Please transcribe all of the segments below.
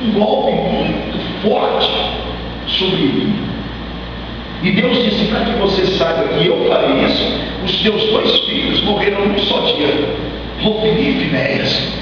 um golpe muito forte sobre ele. E Deus disse: para que você saiba que eu farei isso, os teus 2 filhos morreram num só dia, Hofni e Finéias,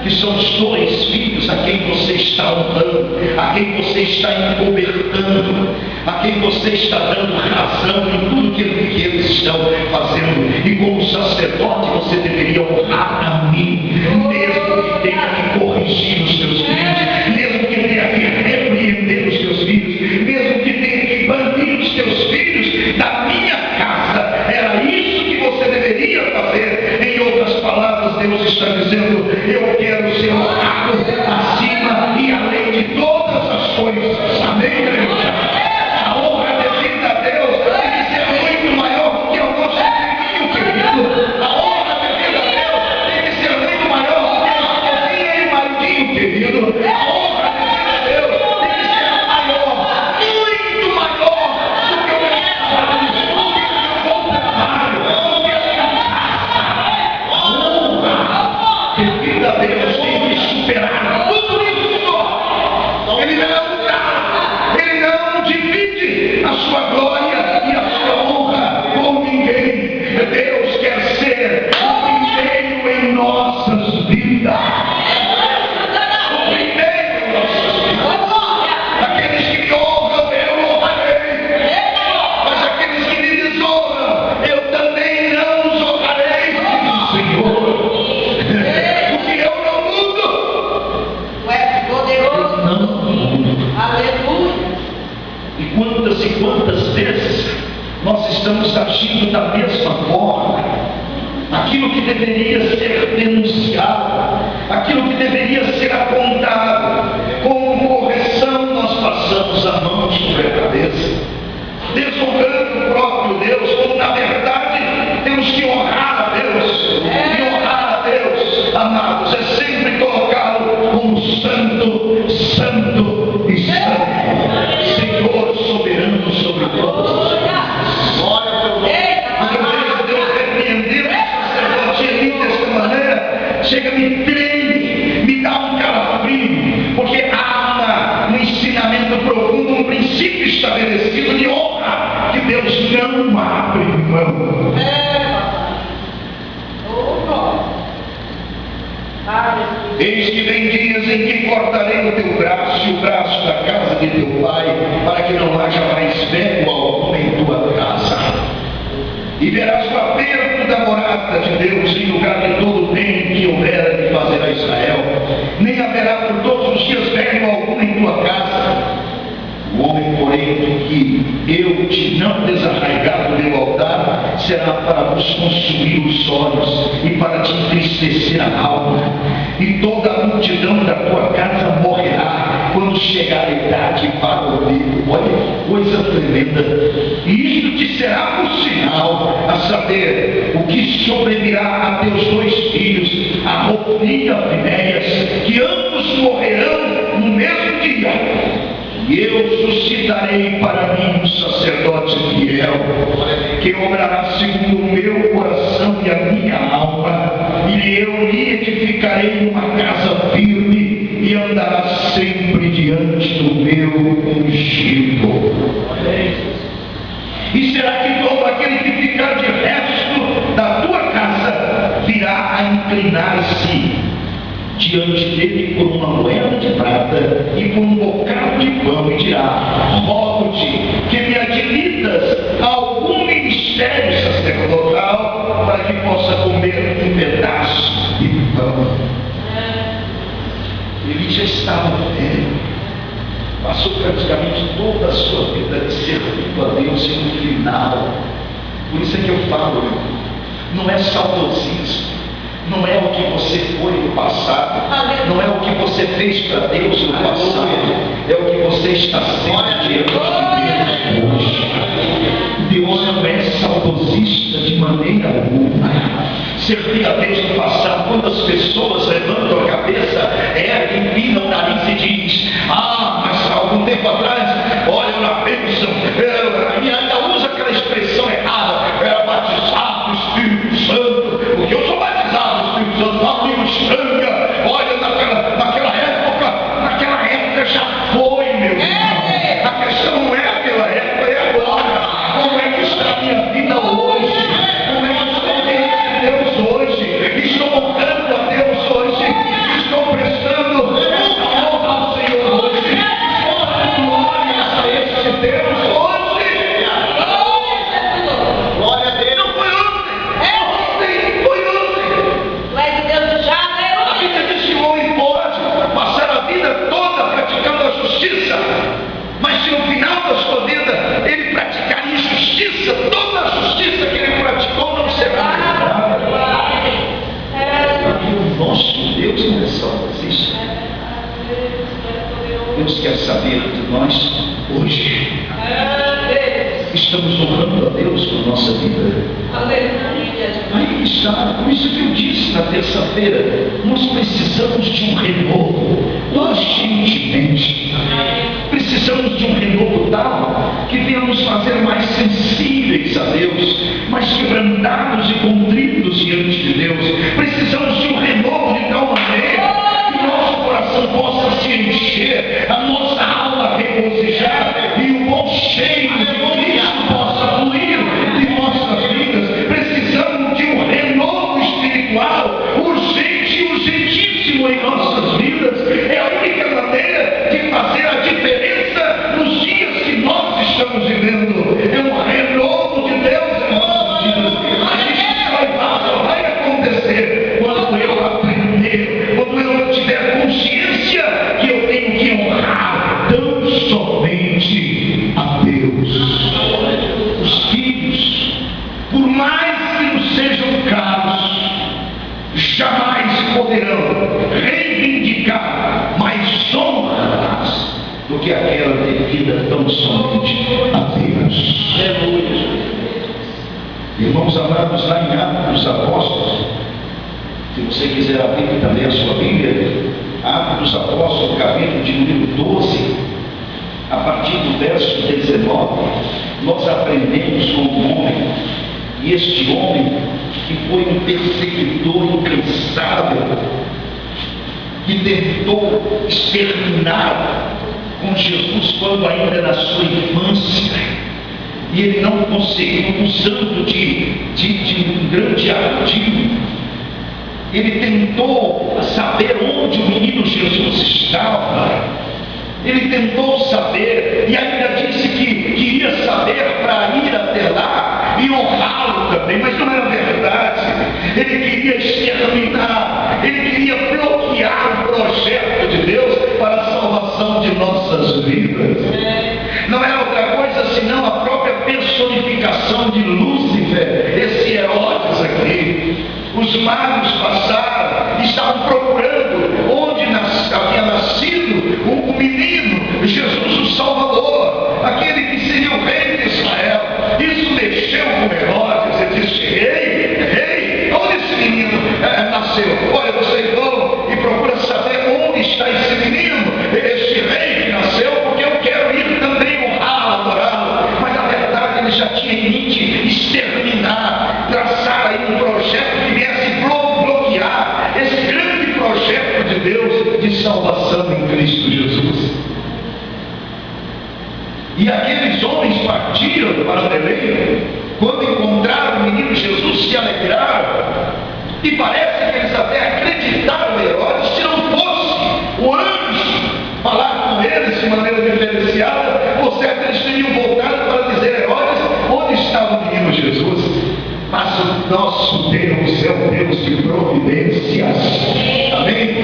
que são os 2 filhos a quem você está honrando, a quem você está encobertando, a quem você está dando razão em tudo que eles estão fazendo. E como sacerdote você deveria honrar a mim, mesmo que tenha que corrigir os teus filhos, mesmo que tenha que repreender os teus filhos, mesmo que tenha que banir os teus filhos da minha casa. Era isso que você deveria fazer. Em outras palavras, Deus está dizendo: eu quero ser honrado acima e além de todas as coisas. Amém, igreja? A honra devida a Deus tem que ser muito maior do que o nosso filho, querido. A honra devida a Deus tem que ser muito maior do que a esposinha e o maridinho, querido. A honra devida a Deus tem que ser maior, muito maior do que o meu trabalho, do que o meu trabalho, do que a minha casa. A honra devida a Deus tem que superar tudo isso. Ele não divide a sua glória e a sua honra com ninguém. Deus quer ser o primeiro em nossas vidas. O primeiro em nossas vidas. Aqueles que me honram, eu honrarei. Mas aqueles que me desonram, eu também não os honrarei, diz o Senhor. Porque eu não mudo. Eu não mudo. Aleluia. E quantas vezes nós estamos agindo da mesma forma? Aquilo que deveria ser denunciado, aquilo que deveria ser apontado como correção, nós passamos a mão sobre a cabeça, desonrando o próprio Deus, quando na verdade temos que honrar a Deus. E honrar a Deus, amados, é sempre colocá-lo como santo, santo e santo, Senhor soberano sobre todas as coisas. Glória a Deus. Mas eu vejo Deus repreender o sacerdote Eli desta maneira. Chega, me treme, me dá um calafrio, porque há um ensinamento profundo, um princípio estabelecido de honra que Deus não abre mão. Eis que vem dias em que cortarei o teu braço e o braço da casa de teu pai, para que não haja mais velho algum em tua casa. E verás o aperto da morada de Deus em lugar de todo o bem que houvera de fazer a Israel. Nem haverá por todos os dias velho algum em tua casa. O homem, porém, que eu te não desarraigar do meu altar, será para vos consumir os olhos e para te entristecer a alma. E toda a multidão da tua casa morrerá quando chegar a idade para o livro. Olha que coisa tremenda. E isto te será por sinal, a saber, o que sobrevirá a teus 2 filhos, a Hofni e a Finéias, que ambos morrerão no mesmo dia. E eu suscitarei para mim um sacerdote fiel, que obrará segundo o meu coração e a minha alma, e eu lhe edificarei uma casa firme, e andará sempre diante do meu ungido. E será que todo aquele que ficar de resto da tua casa virá a inclinar-se diante dele por uma moeda de prata e por um bocado de pão, e dirá: rogo-te que me admitas a algum ministério sacerdotal, para que possa comer um pedaço de pão. Ele já estava velho, passou praticamente toda a sua vida de servindo a Deus, e no final, por isso é que eu falo, não é saudosismo, não é o que você foi no passado, não é o que você fez para Deus no passado, é o que você está sendo diante de Deus hoje. Deus não é saudosista de maneira alguma. Servir a Deus no passado, quando as pessoas levantam a cabeça, empinam o nariz e diz: mas há algum tempo atrás, olha na bênção, e ainda usa aquela expressão errada, era batizado do Espírito Santo, porque eu sou batizado do Espírito Santo, não tenho estanga. Olha, naquela época nós hoje estamos honrando a Deus com a nossa vida. Aí está, por isso que eu disse na terça-feira, nós precisamos de um renovo urgentemente. Precisamos de um renovo tal que venha nos fazer mais sensíveis a Deus, mais quebrantados e contritos diante de Deus. Precisamos de um renovo de tal maneira que nosso coração possa se encher, a nossa alma regozijar e o bom cheiro de Cristo possa fluir de nossas vidas. Precisamos de um renovo espiritual urgente e urgentíssimo em nossas vidas. É a única maneira de fazer a diferença nos dias que nós estamos vivendo. É um renovo de Deus em nossas vidas. Mas isso só vai acontecer quando eu aprender, quando eu tiver consciência que eu tenho que honrar tão somente a Deus. Os filhos, por mais que nos sejam caros, jamais poderão reivindicar mais honras do que aquela devida tão somente a Deus. Irmãos amados, lá em Atos dos Apóstolos, se você quiser abrir também a sua Bíblia, Atos dos Apóstolos, capítulo de número 12, a partir do verso 19, nós aprendemos com um homem, e este homem que foi um perseguidor incansável, que tentou exterminar com Jesus quando ainda na sua infância, e ele não conseguiu, usando de um grande ardil. Ele tentou saber onde o menino Jesus estava. Ele tentou saber, e ainda disse que queria saber para ir até lá e honrá-lo também, mas não era verdade. Ele queria exterminar, ele queria bloquear o projeto de Deus para a salvação de nossas vidas. Não era outra coisa senão a própria personificação de Lúcifer, esse Herodes aqui. Os magos passaram, estavam procurando onde havia nascido o menino, Jesus o Salvador, aquele que seria o rei de Israel. Isso mexeu com Herodes. Ele disse: Rei, onde esse menino nasceu? Olha, vocês vão e procura saber onde está esse menino, esse rei que nasceu, porque eu quero ir também honrá-lo, adorá-lo. Mas na verdade ele já tinha em mente exterminar, traçar aí um projeto que viesse bloquear esse grande projeto de Deus de salvação em Cristo Jesus. E aqueles homens partiram para Belém. Quando encontraram o menino Jesus, se alegraram, e parece que eles até acreditaram em Herodes. Se não fosse o anjo falar com eles de maneira diferenciada, por certo eles teriam voltado para dizer: Herodes, onde estava o menino Jesus? Mas o nosso Deus é um Deus de providências. Amém?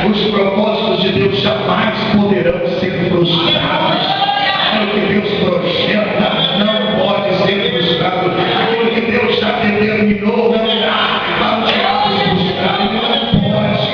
Os propósitos de Deus jamais poderão ser frustrados. Aquilo que Deus projeta não pode ser frustrado. Aquilo que Deus já determinou não irá frustrar. Ele não pode,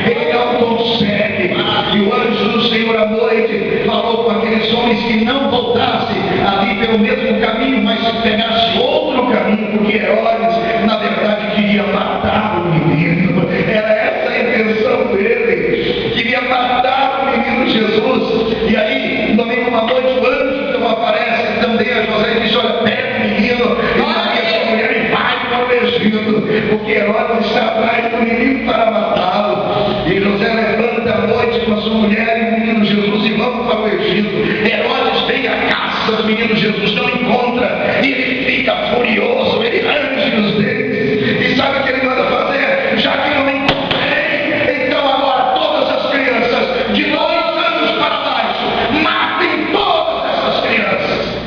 ele não consegue. E o anjo do Senhor à noite falou com aqueles homens que não voltassem ali pelo mesmo caminho, mas pegassem outro caminho, porque Herodes, na verdade, queria matar o menino. Era essa a intenção dele, queria matar o menino Jesus. E aí, numa noite, o anjo então aparece também a José e diz: olha, pega o menino e Maria, sua mulher, e vai para o Egito, porque Herodes está atrás do menino para matá-lo. E José levanta à noite com a sua mulher e o menino Jesus e vamos para o Egito. Herodes vem à caça do menino Jesus, não encontra, e ele fica furioso, ele range os dentes, e sabe o que ele manda fazer? Já que eu não encontrei, então agora todas as crianças de 2 anos para baixo, matem todas essas crianças.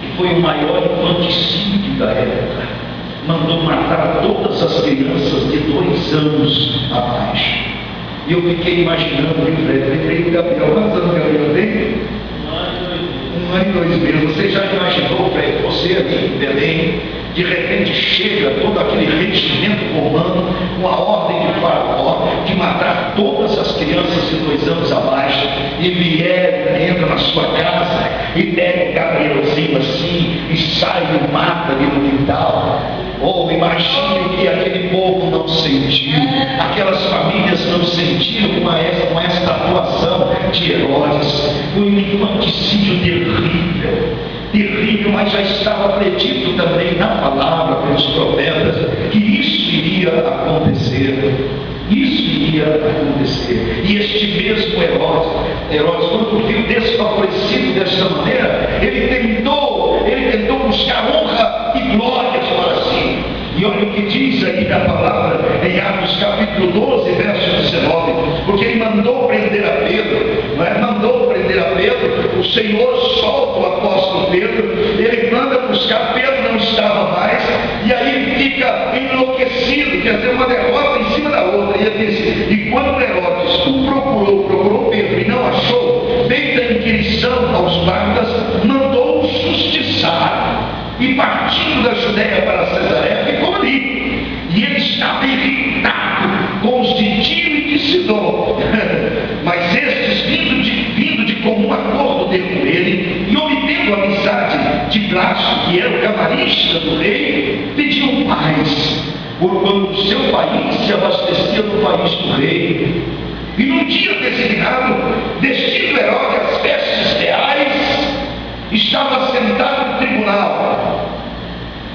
E foi o maior infanticídio da época. Mandou matar todas as crianças de 2 anos abaixo. E eu fiquei imaginando, lembrei do Gabriel. Quantos anos Gabriel tem? 1 ano e 2 meses. Você já imaginou, Fred, você ali em Belém, De repente chega todo aquele regimento romano com a ordem de Faraó de matar todas as crianças de 2 anos abaixo, e vier, entra na sua casa e pega um Gabrielzinho assim e sai e mata ali no quintal. Ou imagine o que aquele povo não sentiu, aquelas famílias não sentiram com esta atuação de Herodes. Foi um infanticídio terrível, mas já estava predito também na palavra pelos profetas que isso iria acontecer. E este mesmo Herodes, quando viu desfavorecido desta maneira, ele tentou buscar honra e glórias para si. E olha o que diz aí na palavra em Atos capítulo 12, verso 19, porque ele mandou prender a Pedro, o Senhor solta o apóstolo Pedro, ele manda buscar, Pedro não estava mais, e aí ele fica enlouquecido, quer dizer, uma derrota em cima da outra. E ele disse, e quando Herodes o procurou Pedro e não achou, feita a inquirição aos guardas, mandou-o justiçar, e partindo da Judéia para Cesareia, ficou ali. E ele estava irritado com os de Tiro e de Sidom, mas estes vindo de comum acordo ter com ele, e obtendo a amizade de Blasco, que era o camarista do rei, pediam paz, porquanto o seu país se abastecia do país do rei. E num dia designado, vestido Herodes as vestes reais, estava sentado no tribunal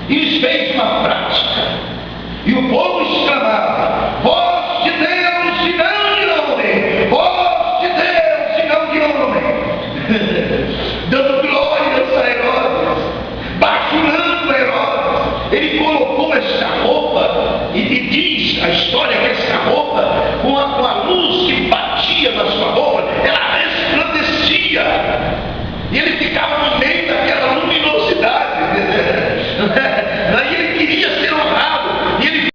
e lhes fez uma prática. E o povo exclamava: voz de Deus e não de homem! Voz de Deus e não de homem! Dando glórias a Herodes, bajulando a Herodes. Ele colocou esta roupa, e diz a história que esta roupa, com a luz que batia na sua roupa, ela resplandecia. E ele ficava